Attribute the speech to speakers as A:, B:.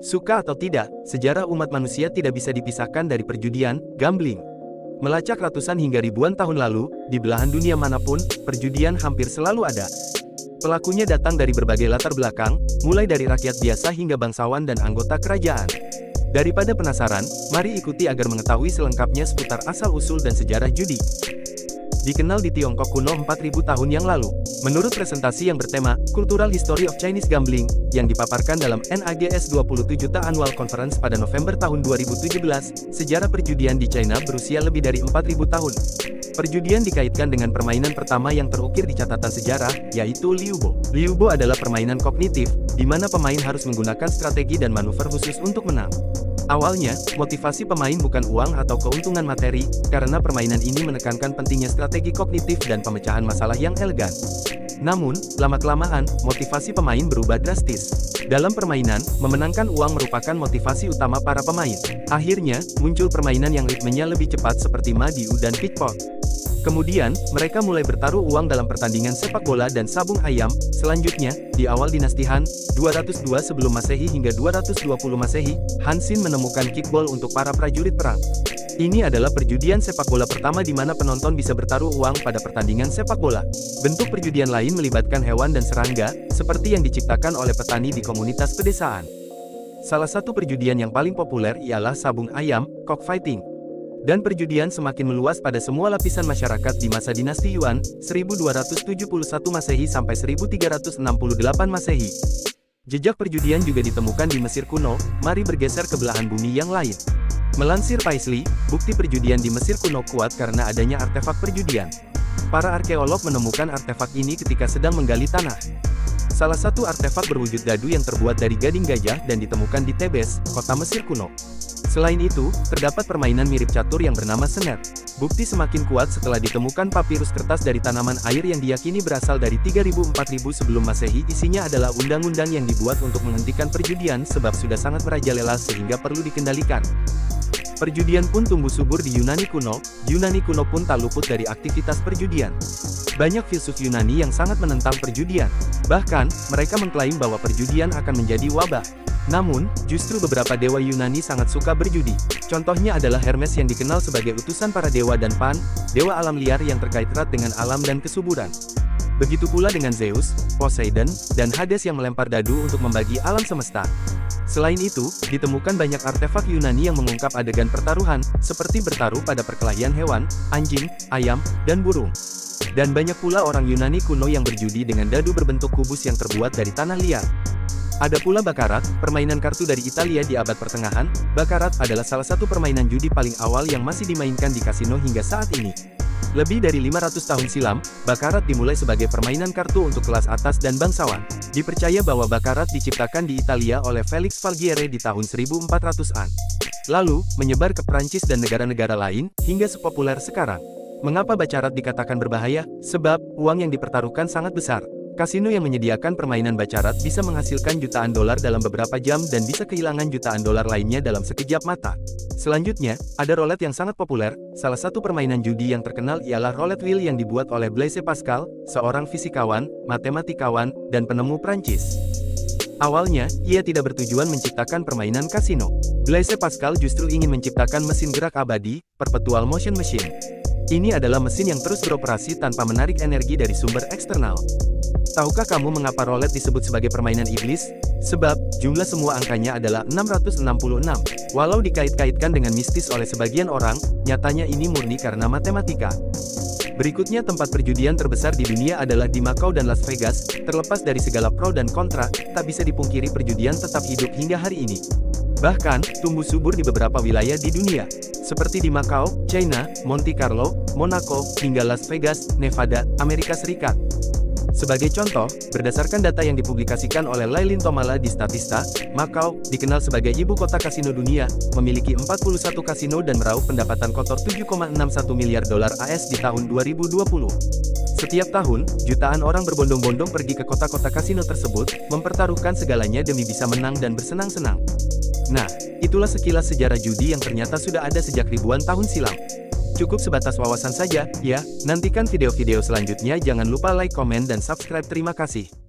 A: Suka atau tidak, sejarah umat manusia tidak bisa dipisahkan dari perjudian, gambling. Melacak ratusan hingga ribuan tahun lalu, di belahan dunia manapun, perjudian hampir selalu ada. Pelakunya datang dari berbagai latar belakang, mulai dari rakyat biasa hingga bangsawan dan anggota kerajaan. Daripada penasaran, mari ikuti agar mengetahui selengkapnya seputar asal-usul dan sejarah judi. Dikenal di Tiongkok kuno 4000 tahun yang lalu. Menurut presentasi yang bertema, Cultural History of Chinese Gambling, yang dipaparkan dalam NAGS 27 Annual Conference pada November tahun 2017, sejarah perjudian di China berusia lebih dari 4000 tahun. Perjudian dikaitkan dengan permainan pertama yang terukir di catatan sejarah, yaitu Liubo. Liubo adalah permainan kognitif, di mana pemain harus menggunakan strategi dan manuver khusus untuk menang. Awalnya, motivasi pemain bukan uang atau keuntungan materi, karena permainan ini menekankan pentingnya strategi kognitif dan pemecahan masalah yang elegan. Namun, lama-kelamaan, motivasi pemain berubah drastis. Dalam permainan, memenangkan uang merupakan motivasi utama para pemain. Akhirnya, muncul permainan yang ritmenya lebih cepat seperti Madiu dan Pickpock. Kemudian, mereka mulai bertaruh uang dalam pertandingan sepak bola dan sabung ayam. Selanjutnya, di awal dinasti Han, 202 sebelum Masehi hingga 220 Masehi, Han Xin menemukan kickball untuk para prajurit perang. Ini adalah perjudian sepak bola pertama di mana penonton bisa bertaruh uang pada pertandingan sepak bola. Bentuk perjudian lain melibatkan hewan dan serangga, seperti yang diciptakan oleh petani di komunitas pedesaan. Salah satu perjudian yang paling populer ialah sabung ayam, cockfighting. Dan perjudian semakin meluas pada semua lapisan masyarakat di masa dinasti Yuan, 1271 Masehi sampai 1368 Masehi. Jejak perjudian juga ditemukan di Mesir kuno. Mari bergeser ke belahan bumi yang lain. Melansir Paisley, bukti perjudian di Mesir kuno kuat karena adanya artefak perjudian. Para arkeolog menemukan artefak ini ketika sedang menggali tanah. Salah satu artefak berwujud dadu yang terbuat dari gading gajah dan ditemukan di Tebes, kota Mesir kuno. Selain itu, terdapat permainan mirip catur yang bernama senet. Bukti semakin kuat setelah ditemukan papirus kertas dari tanaman air yang diyakini berasal dari 3000-4000 sebelum Masehi. Isinya adalah undang-undang yang dibuat untuk menghentikan perjudian sebab sudah sangat merajalela sehingga perlu dikendalikan. Perjudian pun tumbuh subur di Yunani kuno. Yunani kuno pun tak luput dari aktivitas perjudian. Banyak filsuf Yunani yang sangat menentang perjudian. Bahkan, mereka mengklaim bahwa perjudian akan menjadi wabah. Namun, justru beberapa dewa Yunani sangat suka berjudi. Contohnya adalah Hermes yang dikenal sebagai utusan para dewa dan Pan, dewa alam liar yang terkait erat dengan alam dan kesuburan. Begitu pula dengan Zeus, Poseidon, dan Hades yang melempar dadu untuk membagi alam semesta. Selain itu, ditemukan banyak artefak Yunani yang mengungkap adegan pertaruhan, seperti bertaruh pada perkelahian hewan, anjing, ayam, dan burung. Dan banyak pula orang Yunani kuno yang berjudi dengan dadu berbentuk kubus yang terbuat dari tanah liat. Ada pula bakarat, permainan kartu dari Italia di abad pertengahan. Bakarat adalah salah satu permainan judi paling awal yang masih dimainkan di kasino hingga saat ini. Lebih dari 500 tahun silam, bakarat dimulai sebagai permainan kartu untuk kelas atas dan bangsawan. Dipercaya bahwa bakarat diciptakan di Italia oleh Felix Falguiere di tahun 1400-an. Lalu, menyebar ke Prancis dan negara-negara lain, hingga sepopuler sekarang. Mengapa bakarat dikatakan berbahaya? Sebab, uang yang dipertaruhkan sangat besar. Kasino yang menyediakan permainan bakarat bisa menghasilkan jutaan dolar dalam beberapa jam dan bisa kehilangan jutaan dolar lainnya dalam sekejap mata. Selanjutnya, ada roulette yang sangat populer. Salah satu permainan judi yang terkenal ialah roulette wheel yang dibuat oleh Blaise Pascal, seorang fisikawan, matematikawan, dan penemu Prancis. Awalnya, ia tidak bertujuan menciptakan permainan kasino. Blaise Pascal justru ingin menciptakan mesin gerak abadi, perpetual motion machine. Ini adalah mesin yang terus beroperasi tanpa menarik energi dari sumber eksternal. Tahukah kamu mengapa roulette disebut sebagai permainan iblis? Sebab, jumlah semua angkanya adalah 666. Walau dikait-kaitkan dengan mistis oleh sebagian orang, nyatanya ini murni karena matematika. Berikutnya tempat perjudian terbesar di dunia adalah di Macau dan Las Vegas. Terlepas dari segala pro dan kontra, tak bisa dipungkiri perjudian tetap hidup hingga hari ini. Bahkan, tumbuh subur di beberapa wilayah di dunia. Seperti di Macau, China, Monte Carlo, Monaco, hingga Las Vegas, Nevada, Amerika Serikat. Sebagai contoh, berdasarkan data yang dipublikasikan oleh Lailin Tomala di Statista, Macau, dikenal sebagai ibu kota kasino dunia, memiliki 41 kasino dan meraup pendapatan kotor 7,61 miliar dolar AS di tahun 2020. Setiap tahun, jutaan orang berbondong-bondong pergi ke kota-kota kasino tersebut, mempertaruhkan segalanya demi bisa menang dan bersenang-senang. Nah, itulah sekilas sejarah judi yang ternyata sudah ada sejak ribuan tahun silam. Cukup sebatas wawasan saja, ya. Nantikan video-video selanjutnya. Jangan lupa like, komen, dan subscribe. Terima kasih.